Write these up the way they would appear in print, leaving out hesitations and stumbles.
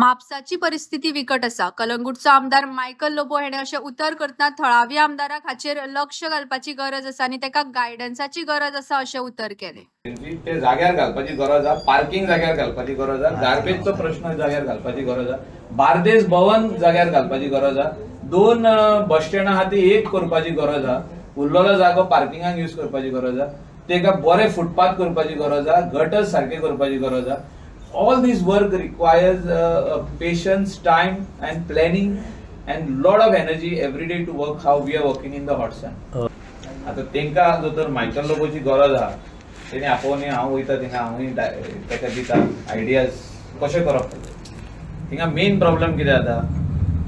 म्हापसाची परिस्थिती विकट असा. कलंगूटचा आमदार मायकल लोबो हेणे अशें उतर करतना थळावी आमदाराक हाचेर लक्ष घालपाची गरज आसा आनी ताका गायडन्साची गरज आसा अशें उतर केलें. ते जाग्यार घालपाची गरज आसा, पार्किंग जाग्यार घालपाची गरज आसा, गार्बेजचो प्रश्न जाग्यार घालपाची गरज आसा, बार्देस भवन जाग्यार घालपाची गरज आसा, 2 बस स्टँडा खातीर 1 करपाची गरज आसा, उरलेलो जागो पार्किंगाक यूज करपाची गरज आसा, तेका बरे फुटपाथ करपाची गरज आसा, गटर्स सारखे करपाची गरज आसा. All this work requires patience, time and planning and lot of energy every day to work how we are working in the hot sun. आता तेंका जो तर मायकल लोबोची गरज आहा तेणे आपोवनी हांव वयता थिंगा हांवूय ताका दिता आयडियाज कशें करप. थिंगा मेन प्रॉब्लेम कितें जाता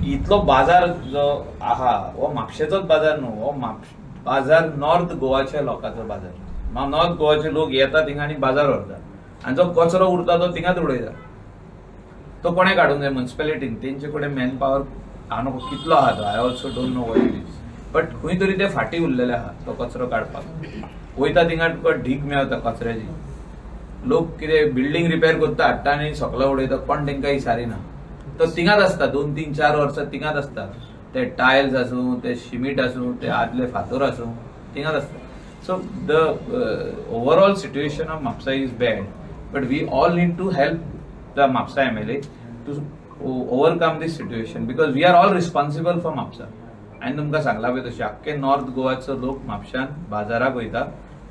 की इतलो बाजार जो आहा हो म्हापशेचोच बाजार न्हू, हो बाजार नॉर्थ गोवाच्या लोकांचो बाजार. नॉर्थ गोवाचे लोक येता थिंगा आनी बाजार व्हरता आणि जो कचरो उरता तो थिंगाच उडयता. तो कोणे काडूंक जाय? म्युनिसिपालिटीन. तेंचे कडेन मॅन पावर हांव कितलो आहा तो, I also don't know what it is, but खंय तरी ते फाटी उरलेले आहा तो कचरो काडपाक. वयता थिंगा तुका ढीग मेळटा कचऱ्याची. लोक कितें बिल्डींग रिपेर करता हाडटा आनी सकलो उडयता, कोण तेंकां इचारिना. तो थिंगाच आसता 2-3-4 वर्सां थिंगाच आसता. ते टायल्स आसूं, ते सिमीट आसूं, ते आदले फातर आसूं, थिंगाच आसता. So the overall situation of Mapsa is bad, but we all need to help the Mapsa MLA to overcome this situation because we are all responsible for Mapsa. आणि तुमकां सांगला पळय तशें आख्खे नॉर्थ गोवाचो लोक म्हापशान बाजाराक वयता,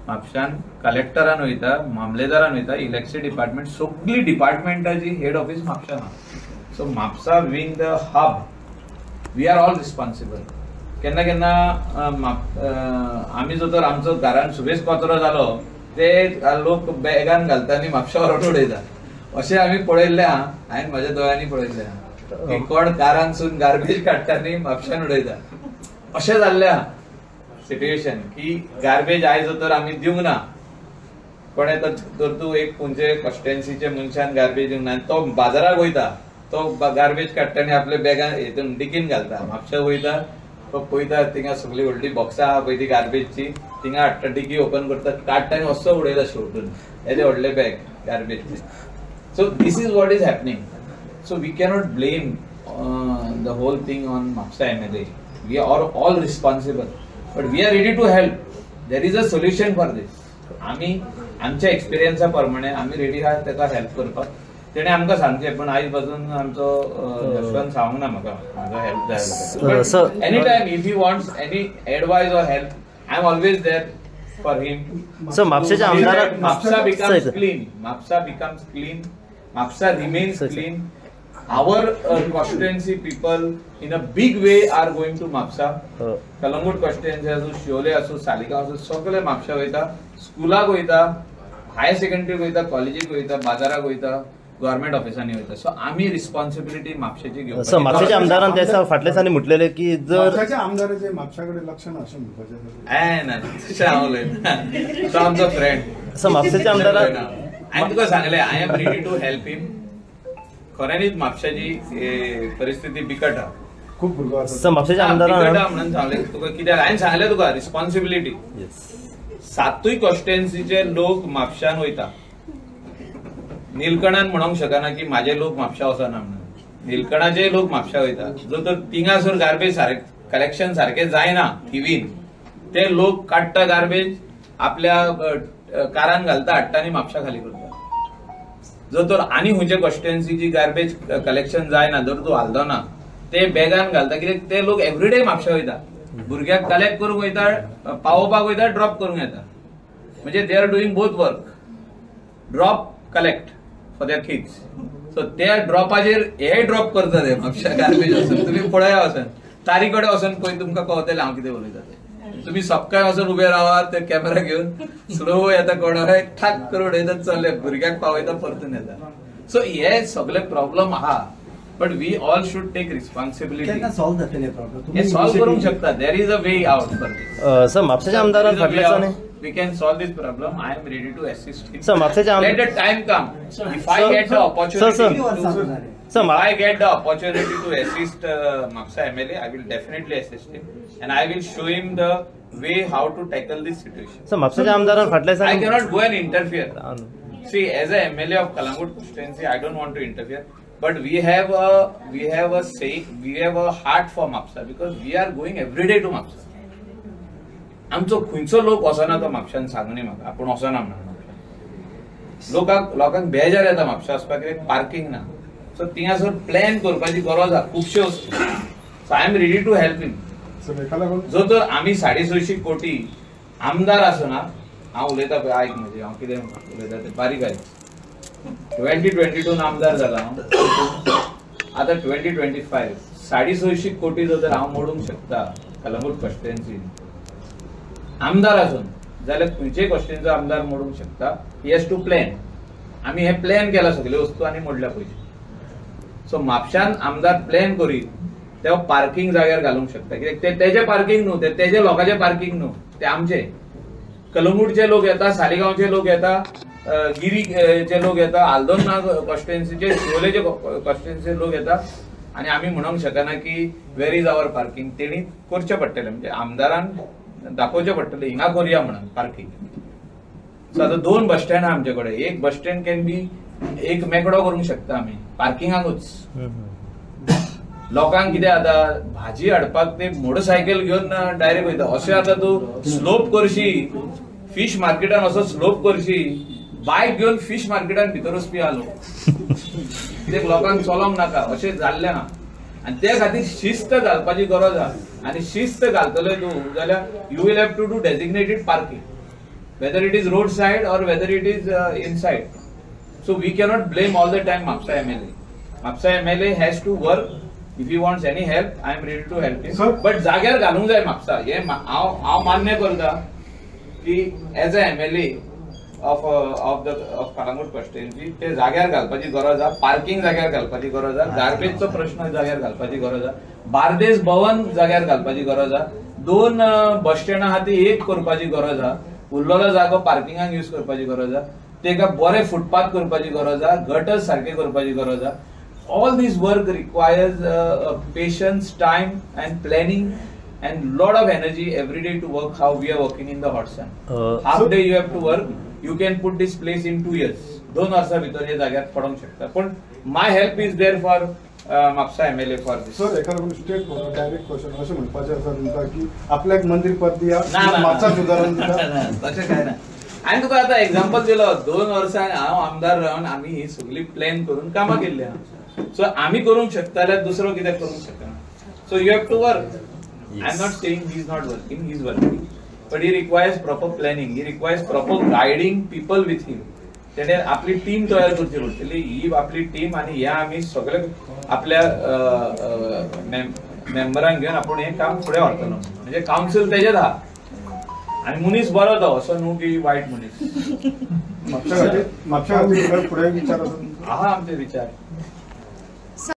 म्हापशान कलेक्टरान वयता, मामलेदारान वयता, इलेक्ट्रिसिटी डिपार्टमेंट, सगळी डिपार्टमेंटाची हेड ऑफिस म्हापशान आहा. So Mapusa being the hub, we are all responsible. केन्ना केन्ना आमी जो तर आमचो घरान सुबेज कचरो जालो ते लोक बॅगान घालता आनी म्हापशा व्हरून उडयता. अशें आमी पळयल्लें आहा, हांवें म्हाज्या दोळ्यांनी पळयल्लें आहा. कोण कारांसून गार्बेज काडटा आनी म्हापशान उडयता. अशें जाल्लें आहा सिट्युएशन की गार्बेज आयज तर आमी दिवंक ना. कोणे तर तूं एक खंयचे कॉन्स्टिट्युएन्सीचे मनशान गार्बेज दिवंक ना, तो बाजाराक वयता, तो गार्बेज काडटा आनी आपल्या बॅगान हेतून डिकीन घालता. म्हापशा वयता, तो पळयता थिंगा सगळी व्हडली बॉक्सां आहा पळय ती गार्बेजची, थिंगा हाडटा, डिकी ओपन करता, काडटा आनी असो उडयता शेवटून येदे व्हडले बॅग गार्बेजचे. So this is what is happening. So we cannot blame the whole thing on Mapusa MLA. We are all responsible, but we are ready to help. There is a solution for this. आमी आमच्या एक्सपिरियन्सा प्रमाणे आमी ready आहात ताका help करपाक. तेणे आमकां सांगचें, पण आयज पासून आमचो यशवंत सांगूंक ना म्हाका हेल्प जाय. Any time if he wants any advice or help, I am always there for him. So म्हापशेच्या आमदाराक Mapusa becomes clean, Mapusa becomes clean, Mapusa remains clean. Our constituency people in a big way are going to Mapsa. Kalangut constituency asो, शिवोले असो, सालिगांव असो, सगळे म्हापशा वयता. स्कुलाक वयता, higher secondary वयता, कॉलेजीक वयता, बाजाराक वयता, गव्हर्नमेंट ऑफिसांनी वयता. सो आमी रिस्पॉन्सिबिलिटी म्हापशेची घेवपाची. सो म्हापशेच्या आमदारान त्या फाटल्या दिसांनी म्हटलेले की जर आमदाराचे म्हापशाकडे लक्ष ना अशें म्हणपाचें ना, तशें हांव उलयना. तो आमचो फ्रेंड. सो म्हापशेच्या आमदारान हांवें तुका सांगलें, I am ready to help him. खऱ्यांनीच म्हापशाची परिस्थिती बिकट आहा, खूप भुरगो आसा. सो म्हापशेच्या आमदारान म्हणून सांगलें तुका कित्याक हांवें सांगलें तुका रिस्पॉन्सिबिलिटी. 7 कॉन्स्टिट्युएन्सीचे लोक म्हापशान वयता. निलकणान म्हणूंक शकना की म्हाजे लोक म्हापशा वचना म्हणून. निलकणाचे लोक म्हापशा वयता. जो तर थिंगासर गार्बेज कलेक्शन सारखें जायना थिवीन, ते लोक काडटा गार्बेज, आपल्या कारान घालता, हाडटा आनी म्हापशा खाली करता. जो तर आनी खंयच्या कॉन्स्टिट्युएन्सीची गार्बेज कलेक्शन जायना, जर तूं हालदो ना, ते बॅगान घालता. कित्याक ते लोक एवरीडे म्हापशा वयता. भुरग्याक कलेक्ट करूंक वयता, पावोवपाक वयता, ड्रॉप करूंक येता. म्हणजे they are doing both work, drop collect for their kids. So त्या ड्रॉपाचेर हे ड्रॉप करता ते म्हापशा गार्बेज वचून. तुमी पळया वचून तारी कडेन वचून पळय, तुमकां कळटलें हांव कितें उलयता ते. तुम्ही सकाळी वचून उबे रावात, ते कॅमेरा घेऊन स्लो येता, कोणाक ठाक करून उडयता, चल्ले भुरग्याक पावयता, परतून येता. सो हे सगळे प्रॉब्लेम आहा, but we all should take responsibility. हे सॉल्व करूंक शकता. There is a way out for this. So म्हापशेच्या आमदारान फाटल्या दिसांनी we can solve this problem. I am ready to assist him. So म्हापशेच्या let the time come. If I get the opportunity, if I get the opportunity to assist Mapsa MLA, I will definitely assist him, and I will show him the way how to tackle this situation. So म्हापशेच्या आमदारान फाटल्या दिसांनी I cannot go and interfere. See, as a MLA of Kalangut constituency, I don't want to interfere. but we have a heart for Mapusa because we are going every day to Mapusa. आमचो खंयचो लोक वचना तो म्हापशान सांगूनी म्हाका आपूण वचना म्हणून. लोकांक बेजार येता म्हापशा वचपाक पार्किंग ना. सो थिंगासर प्लॅन करपाची गरज आहा खुबश्यो वस्तू. So I am ready to help him. जो तर आमी 650 कोटी आमदार आसना हांव उलयता पळय आयक म्हणजे हांव कितें उलयता तें बारीक आयक. 2022 आमदार जाला हांव. आतां 2025 650 कोटी जो तर हांव मोडूंक शकता कलंगूट कॉन्स्टिट्युएन्सीन आमदार आसून जाल्यार खंयचेय कॉन्स्टिट्युएन्सीचो आमदार मोडूंक शकता. He has to plan. आमी हे प्लॅन केला सगळ्यो वस्तू आनी मोडल्या पयलीं. सो म्हापशान आमदार प्लॅन करीत तेव्हा पार्किंग जाग्यार घालूंक शकता. कित्याक ते तेजे पार्किंग न्हू, ते तेजे लोकांचे पार्किंग न्हू, ते आमचे. कलंगूटचे लोक येता, सालिगांवचे लोक येता, गिरीचे लोक येता, आल्दोना कॉन्स्टिट्युएन्सीचे, शिवोलेचे कॉन्स्टिट्युएन्सीचे लोक येता आनी आमी म्हणूंक शकना की वेर इज आवर पार्किंग. तेणी करचें पडटलें म्हणजे आमदारान दाखोवचें पडटलें हिंगा करुया म्हणून पार्किंग. सो आतां 2 बस स्टँड आहा आमचे कडेन. एक बस स्टँड कॅन बी एक मेकडो करूंक शकता आमी पार्किंगाकूच. लोकांक कितें आता भाजी हाडपाक ते मोटरसायकल घेवन डायरेक्ट वयता. अशें आतां तूं स्लोप करशी फिश मार्केटान असो स्लोप करशी बायक घेवन फिश मार्केटान भितर वचपी आहा लोक. कित्याक लोकांक चलोंक नाका अशें जाल्लें आहा. आनी त्या खातीर शिस्त घालपाची गरज आहा. आनी शिस्त घालतले तूं जाल्यार you will have to do designated parking whether it is road side or whether it is inside. So we cannot blame all the time Mapusa MLA. Mapusa MLA has to work. If he wants any help, I am ready to help him. But जाग्यार घालूंक जाय म्हापसा. हे हांव मान्य करता की as a MLA of Calangute constituency ते जाग्यार घालपाची गरज आहा. पार्किंग जाग्यार घालपाची गरज आहा. गार्बेजचो प्रश्न जाग्यार घालपाची गरज आहा. बार्देस भवन जाग्यार घालपाची गरज आहा. 2 बस स्टँड आहा ती एक करपाची गरज आहा. उरलेलो जागो पार्किंगाक यूज करपाची गरज आहा. तेका बरे फुटपाथ करपाची गरज आहा. गटर्स सारखे करपाची गरज आहा. All this work requires patience, time and planning and lot of energy every day to work how we are working in the hot sun. Half day you have to work. You can put this place in 2 years. 2 वर्षा भितर हे जाग्यार पडोंक शकता. पण my help is there for Mapusa MLA for this. Sir एखादो state direct question अशें म्हणपाचें आसा तुमकां की आपल्याक मंत्री पद दिया म्हापसा सुदारण दिता तशें काय ना. हांवें तुका आतां एक्झाम्पल दिलो. 2 वर्सां हांव आमदार रावन आमी ही सगळी प्लॅन करून कामां केल्ली आहा. सो आम्ही करूंक शकता जाल्यार दुसरो कित्याक करूंक शकना. So you have to work. I am not saying he is not working, he is working. But he requires proper planning. He requires proper guiding people with him. तेणे आपली टीम तयार करची पडटली. ही आपली टीम आनी ह्या आमी सगळे आपल्या मेंबरांक घेवन आपूण हें काम फुडें व्हरतलो. म्हणजे कावन्सील तेजेच आहा आनी मनीस बरो तो असो न्हू की वायट मनीस. म्हापशा खातीर फुडें विचार आसा आहा आमचे विचार.